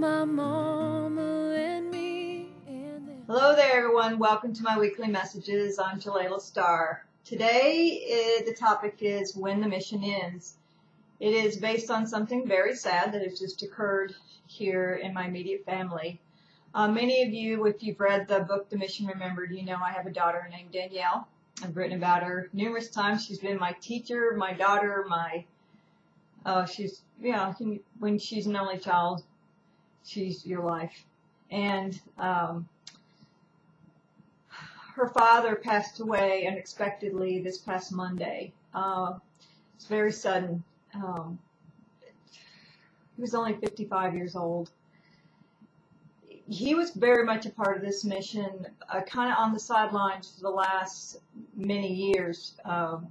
my mama and me. Hello there, everyone. Welcome to my weekly messages. I'm Jelaila Starr. Today, the topic is when the mission ends. It is based on something very sad that has just occurred here in my immediate family. Many of you, if you've read the book The Mission Remembered, you know I have a daughter named Danielle. I've written about her numerous times. She's been my teacher, my daughter, when she's an only child, she's your life. And her father passed away unexpectedly this past Monday. It's very sudden. He was only 55 years old. He was very much a part of this mission, kind of on the sidelines for the last many years.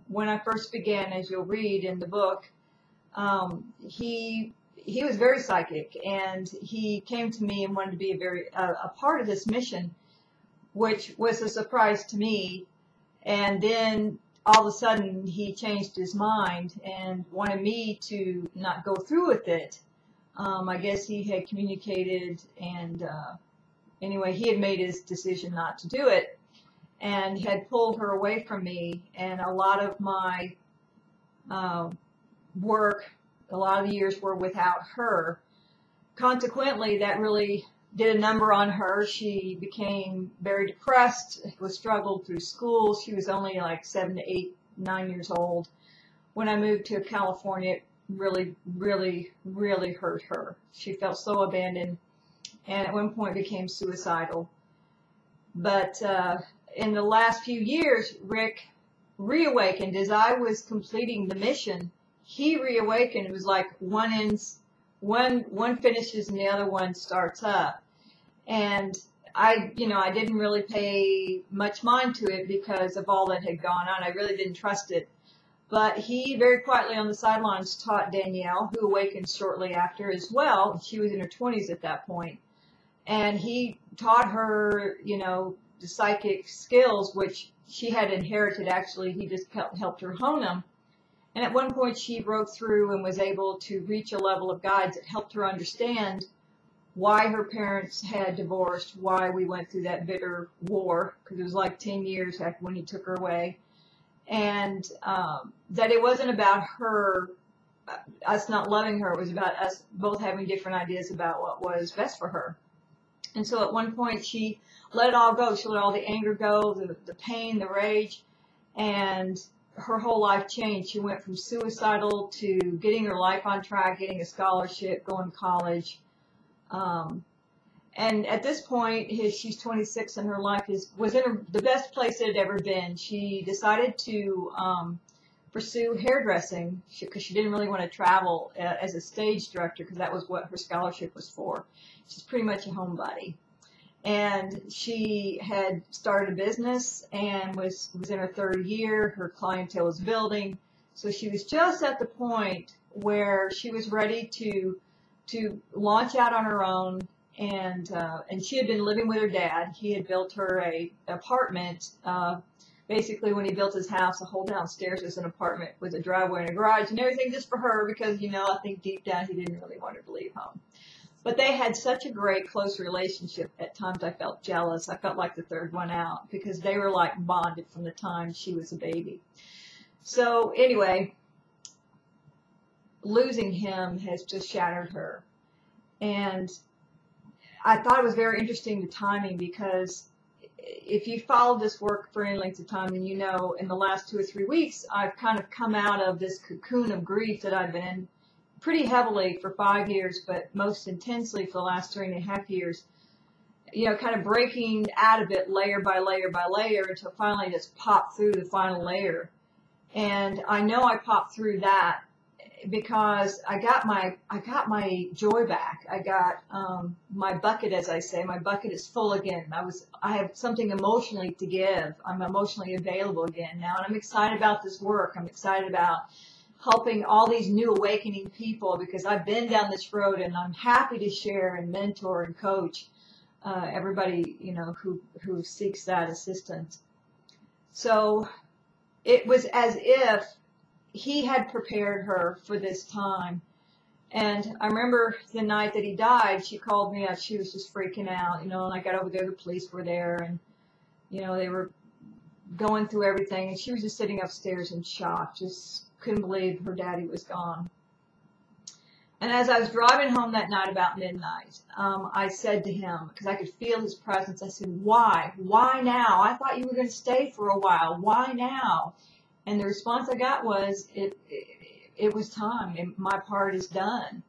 When I first began, as you'll read in the book, he was very psychic, and he came to me and wanted to be a part of this mission, which was a surprise to me. And then all of a sudden he changed his mind and wanted me to not go through with it. I guess he had communicated, and anyway, he had made his decision not to do it and had pulled her away from me. And a lot of my work, a lot of the years were without her. Consequently, that really did a number on her. She became very depressed, struggled through school. She was only like 7 to 8, 9 years old. When I moved to California, it really, really, really hurt her. She felt so abandoned, and at one point became suicidal. But in the last few years, Rick reawakened. As I was completing the mission, he reawakened. It was like one finishes and the other one starts up. And I didn't really pay much mind to it because of all that had gone on. I really didn't trust it. But he very quietly on the sidelines taught Danielle, who awakened shortly after as well. She was in her 20s at that point. And he taught her, the psychic skills, which she had inherited actually. He just helped her hone them. And at one point she broke through and was able to reach a level of guides that helped her understand why her parents had divorced, why we went through that bitter war, because it was like 10 years after when he took her away. And that it wasn't about us not loving her, it was about us both having different ideas about what was best for her. And so at one point she let it all go. She let all the anger go, the pain, the rage, and her whole life changed. She went from suicidal to getting her life on track, getting a scholarship, going to college. And at this point, she's 26 and her life was in the best place it had ever been. She decided to pursue hairdressing because she didn't really want to travel as a stage director, because that was what her scholarship was for. She's pretty much a homebody. And she had started a business and was in her third year. Her clientele was building. So she was just at the point where she was ready to launch out on her own. And she had been living with her dad. He had built her an apartment. Basically, when he built his house, the whole downstairs was an apartment with a driveway and a garage and everything just for her, because, I think deep down he didn't really want her to leave home. But they had such a great, close relationship. At times I felt jealous. I felt like the third one out, because they were like bonded from the time she was a baby. So anyway, losing him has just shattered her. And I thought it was very interesting, the timing, because if you followed this work for any length of time, then in the last 2 or 3 weeks, I've kind of come out of this cocoon of grief that I've been in pretty heavily for 5 years, but most intensely for the last 3.5 years, kind of breaking out of it layer by layer by layer until finally just popped through the final layer. And I know I popped through that because I got my joy back. I got my bucket, as I say. My bucket is full again. I have something emotionally to give. I'm emotionally available again now, and I'm excited about this work. I'm excited about helping all these new awakening people, because I've been down this road, and I'm happy to share and mentor and coach everybody who seeks that assistance. So it was as if he had prepared her for this time, And I remember the night that he died, she called me up. She was just freaking out, and I got over there, the police were there, and, they were going through everything, and she was just sitting upstairs in shock, just couldn't believe her daddy was gone. And as I was driving home that night about midnight, I said to him, because I could feel his presence, I said, why? Why now? I thought you were going to stay for a while. Why now? And the response I got was, it was time. My part is done.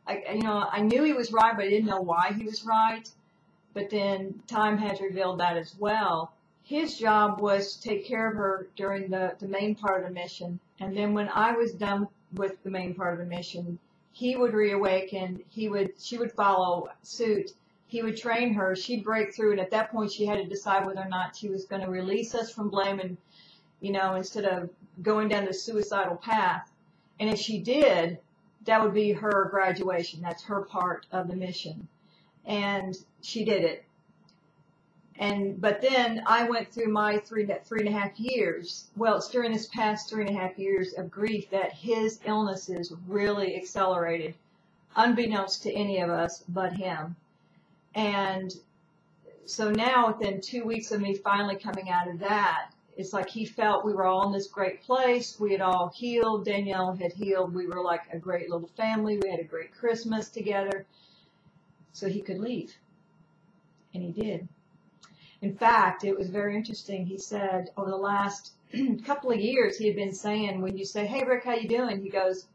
I knew he was right, but I didn't know why he was right. But then time has revealed that as well. His job was to take care of her during the main part of the mission. And then when I was done with the main part of the mission, he would reawaken. She would follow suit. He would train her. She'd break through. And at that point, she had to decide whether or not she was going to release us from blame and, instead of going down the suicidal path. And if she did, that would be her graduation. That's her part of the mission. And she did it. But then I went through my three and a half years. Well, it's during this past 3.5 years of grief that his illnesses really accelerated, unbeknownst to any of us but him. And so now within 2 weeks of me finally coming out of that, it's like he felt we were all in this great place. We had all healed. Danielle had healed. We were like a great little family. We had a great Christmas together. So he could leave. And he did. In fact, it was very interesting. He said over the last couple of years, he had been saying, when you say, hey, Rick, how you doing? He goes,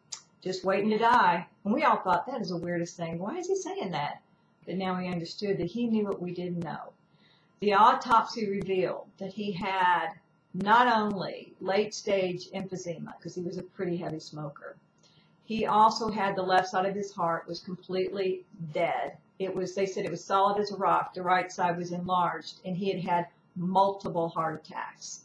just waiting to die. And we all thought, that is the weirdest thing. Why is he saying that? But now we understood that he knew what we didn't know. The autopsy revealed that he had not only late-stage emphysema, because he was a pretty heavy smoker, he also had the left side of his heart was completely dead. They said it was solid as a rock. The right side was enlarged, and he had had multiple heart attacks.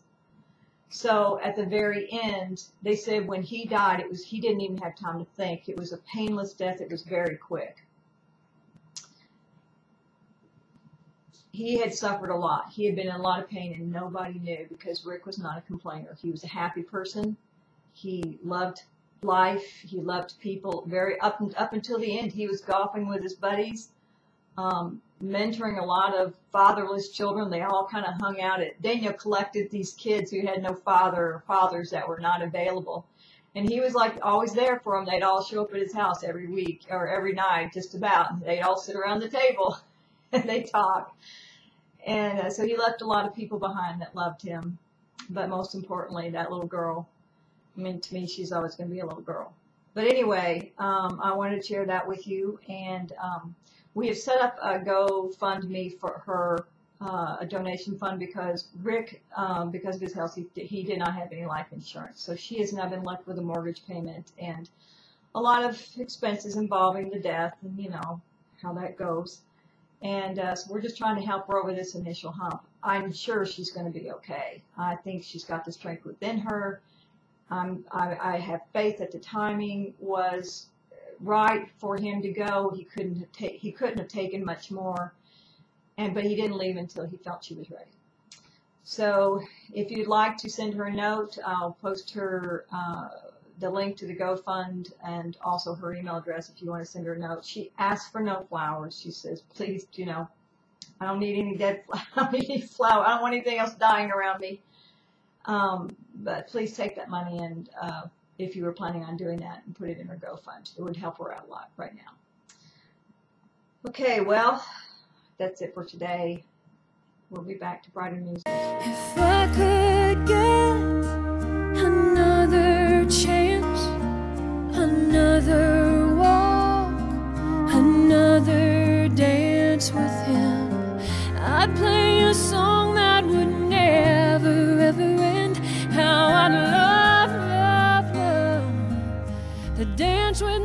So at the very end, they said when he died, he didn't even have time to think. It was a painless death. It was very quick. He had suffered a lot. He had been in a lot of pain, and nobody knew because Rick was not a complainer. He was a happy person. He loved life. He loved people up until the end. He was golfing with his buddies. Mentoring a lot of fatherless children. They all kind of hung out Daniel collected these kids who had no father or fathers that were not available. And he was like always there for them. They'd all show up at his house every week or every night, just about. They'd all sit around the table and they'd talk. And so he left a lot of people behind that loved him. But most importantly, that little girl. I mean, to me, she's always going to be a little girl. But anyway, I wanted to share that with you. And we have set up a GoFundMe for her, a donation fund, because Rick, because of his health, he did not have any life insurance. So she has now been left with a mortgage payment and a lot of expenses involving the death and, how that goes. And so we're just trying to help her over this initial hump. I'm sure she's going to be okay. I think she's got the strength within her. I have faith that the timing was right for him to go. He couldn't have taken much more, but he didn't leave until he felt she was ready. So if you'd like to send her a note, I'll post her the link to the GoFund and also her email address if you want to send her a note. She asked for no flowers. She says, please, I don't need any dead flowers. I don't need any flowers. I don't want anything else dying around me. But please take that money and if you were planning on doing that, and put it in her GoFund. It would help her out a lot right now. Okay, well, that's it for today. We'll be back to brighter news. If I could get another chance, another walk, another dance with him, I'd play a song that would never ever end. How I'd love, love, love to dance with